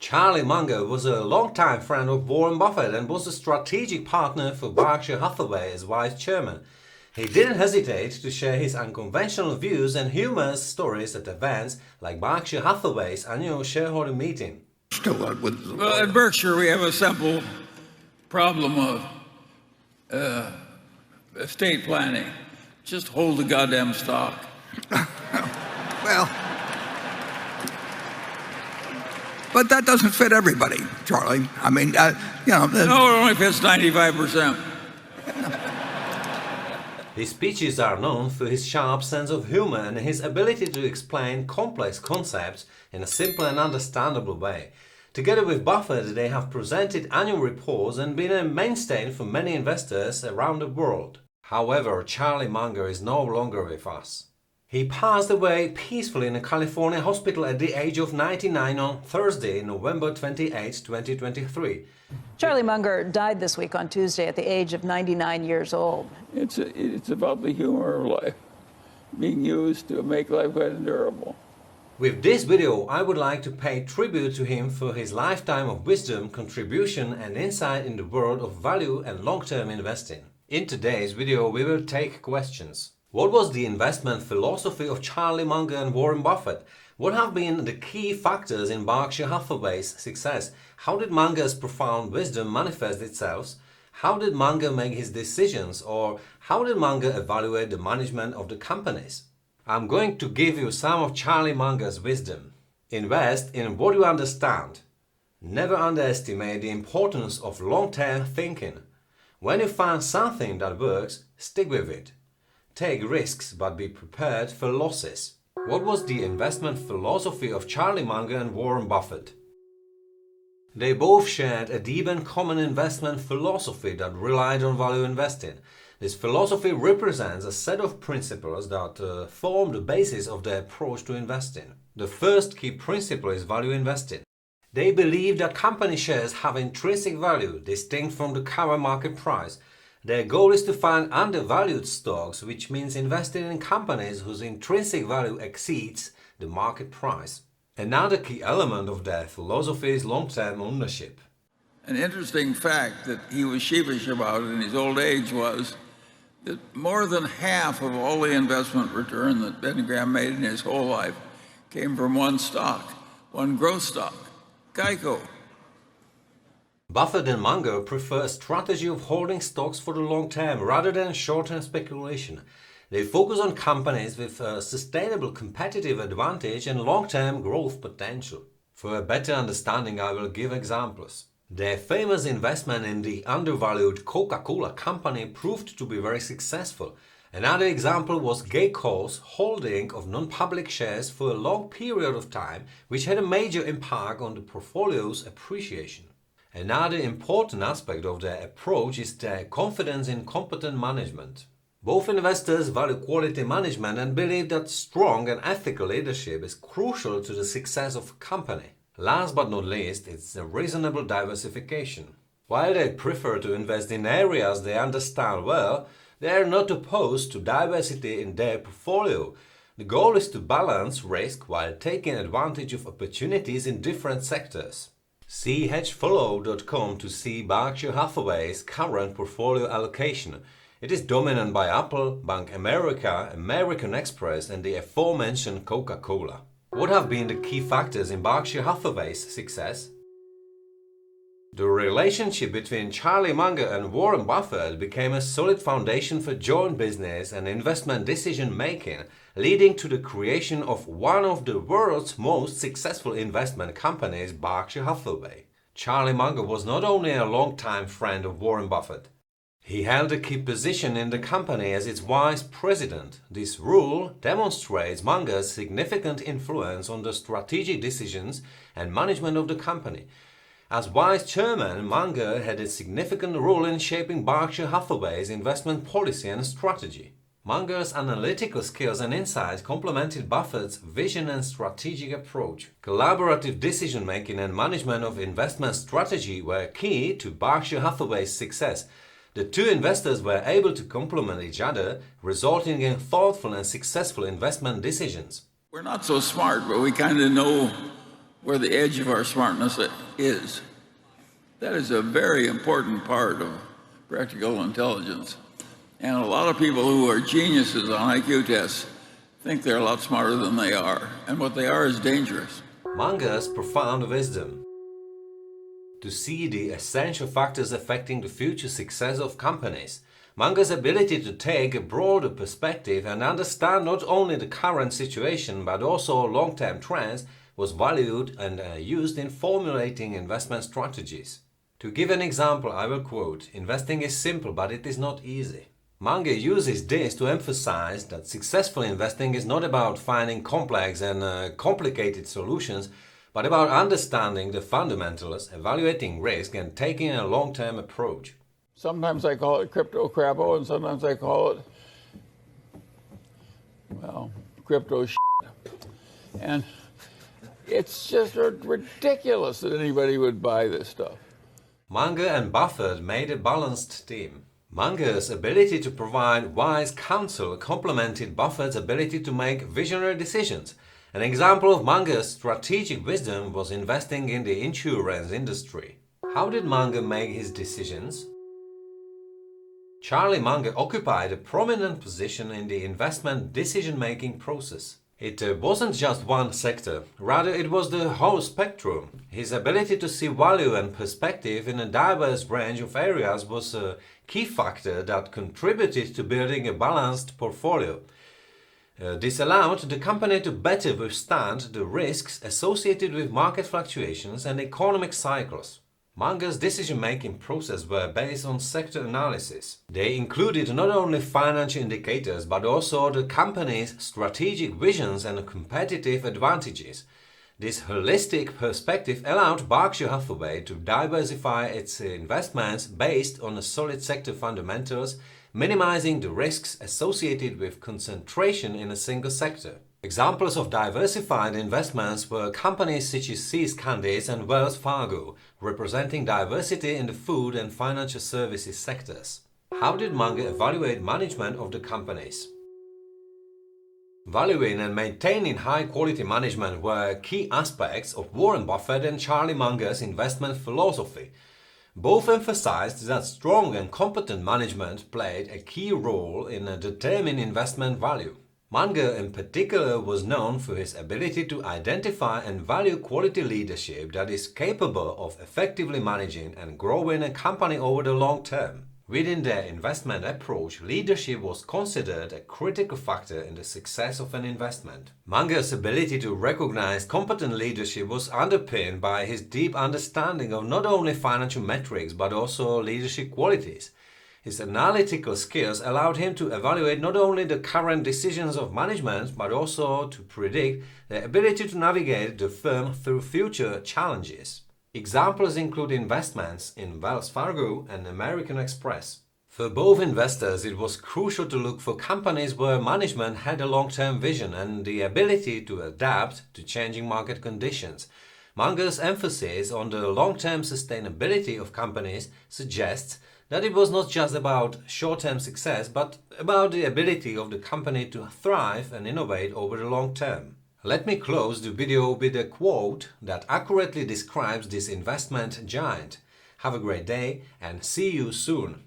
Charlie Munger was a longtime friend of Warren Buffett and was a strategic partner for Berkshire Hathaway as vice chairman. He didn't hesitate to share his unconventional views and humorous stories at events like Berkshire Hathaway's annual shareholder meeting. Well, at Berkshire, we have a simple problem of estate planning. Just hold the goddamn stock. Well, but that doesn't fit everybody, Charlie. I mean, No, it only fits 95%. His speeches are known for his sharp sense of humor and his ability to explain complex concepts in a simple and understandable way. Together with Buffett, they have presented annual reports and been a mainstay for many investors around the world. However, Charlie Munger is no longer with us. He passed away peacefully in a California hospital at the age of 99 on Thursday, November 28, 2023. Charlie Munger died this week on Tuesday at the age of 99 years old. It's about the humor of life being used to make life endurable. With this video, I would like to pay tribute to him for his lifetime of wisdom, contribution and insight in the world of value and long-term investing. In today's video, we will take questions. What was the investment philosophy of Charlie Munger and Warren Buffett? What have been the key factors in Berkshire Hathaway's success? How did Munger's profound wisdom manifest itself? How did Munger make his decisions, or how did Munger evaluate the management of the companies? I'm going to give you some of Charlie Munger's wisdom. Invest in what you understand. Never underestimate the importance of long-term thinking. When you find something that works, stick with it. Take risks, but be prepared for losses. What was the investment philosophy of Charlie Munger and Warren Buffett? They both shared a deep and common investment philosophy that relied on value investing. This philosophy represents a set of principles that form the basis of their approach to investing. The first key principle is value investing. They believe that company shares have intrinsic value, distinct from the current market price. Their goal is to find undervalued stocks, which means investing in companies whose intrinsic value exceeds the market price. Another key element of their philosophy is long-term ownership. An interesting fact that he was sheepish about in his old age was that more than half of all the investment return that Benny Graham made in his whole life came from one stock, one growth stock, Geico. Buffett and Munger prefer a strategy of holding stocks for the long term rather than short-term speculation. They focus on companies with a sustainable competitive advantage and long-term growth potential. For a better understanding, I will give examples. Their famous investment in the undervalued Coca-Cola company proved to be very successful. Another example was Geico's holding of non-public shares for a long period of time, which had a major impact on the portfolio's appreciation. Another important aspect of their approach is their confidence in competent management. Both investors value quality management and believe that strong and ethical leadership is crucial to the success of a company. Last but not least, it's a reasonable diversification. While they prefer to invest in areas they understand well, they are not opposed to diversity in their portfolio. The goal is to balance risk while taking advantage of opportunities in different sectors. See hedgefollow.com to see Berkshire Hathaway's current portfolio allocation. It is dominant by Apple, Bank America, American Express and the aforementioned Coca-Cola. What have been the key factors in Berkshire Hathaway's success? The relationship between Charlie Munger and Warren Buffett became a solid foundation for joint business and investment decision-making, leading to the creation of one of the world's most successful investment companies, Berkshire Hathaway. Charlie Munger was not only a longtime friend of Warren Buffett. He held a key position in the company as its vice president. This role demonstrates Munger's significant influence on the strategic decisions and management of the company. As vice chairman, Munger had a significant role in shaping Berkshire Hathaway's investment policy and strategy. Munger's analytical skills and insights complemented Buffett's vision and strategic approach. Collaborative decision-making and management of investment strategy were key to Berkshire Hathaway's success. The two investors were able to complement each other, resulting in thoughtful and successful investment decisions. We're not so smart, but we kind of know where the edge of our smartness is. That is a very important part of practical intelligence. And a lot of people who are geniuses on IQ tests think they're a lot smarter than they are. And what they are is dangerous. Munger's profound wisdom. To see the essential factors affecting the future success of companies, Munger's ability to take a broader perspective and understand not only the current situation but also long-term trends was valued and used in formulating investment strategies. To give an example, I will quote, "Investing is simple, but it is not easy." Munger uses this to emphasize that successful investing is not about finding complex and complicated solutions, but about understanding the fundamentals, evaluating risk, and taking a long-term approach. Sometimes I call it crypto crappo, and sometimes I call it, well, crypto shit. And it's just ridiculous that anybody would buy this stuff. Munger and Buffett made a balanced team. Munger's ability to provide wise counsel complemented Buffett's ability to make visionary decisions. An example of Munger's strategic wisdom was investing in the insurance industry. How did Munger make his decisions? Charlie Munger occupied a prominent position in the investment decision-making process. It wasn't just one sector, rather it was the whole spectrum. His ability to see value and perspective in a diverse range of areas was a key factor that contributed to building a balanced portfolio. This allowed the company to better withstand the risks associated with market fluctuations and economic cycles. Munger's decision-making process were based on sector analysis. They included not only financial indicators but also the company's strategic visions and competitive advantages. This holistic perspective allowed Berkshire Hathaway to diversify its investments based on solid sector fundamentals, minimizing the risks associated with concentration in a single sector. Examples of diversified investments were companies such as See's Candies and Wells Fargo, representing diversity in the food and financial services sectors. How did Munger evaluate management of the companies? Valuing and maintaining high-quality management were key aspects of Warren Buffett and Charlie Munger's investment philosophy. Both emphasized that strong and competent management played a key role in determining investment value. Munger in particular was known for his ability to identify and value quality leadership that is capable of effectively managing and growing a company over the long term. Within their investment approach, leadership was considered a critical factor in the success of an investment. Munger's ability to recognize competent leadership was underpinned by his deep understanding of not only financial metrics but also leadership qualities. His analytical skills allowed him to evaluate not only the current decisions of management but also to predict the ability to navigate the firm through future challenges. Examples include investments in Wells Fargo and American Express. For both investors, it was crucial to look for companies where management had a long-term vision and the ability to adapt to changing market conditions. Munger's emphasis on the long-term sustainability of companies suggests that it was not just about short-term success, but about the ability of the company to thrive and innovate over the long term. Let me close the video with a quote that accurately describes this investment giant. Have a great day and see you soon.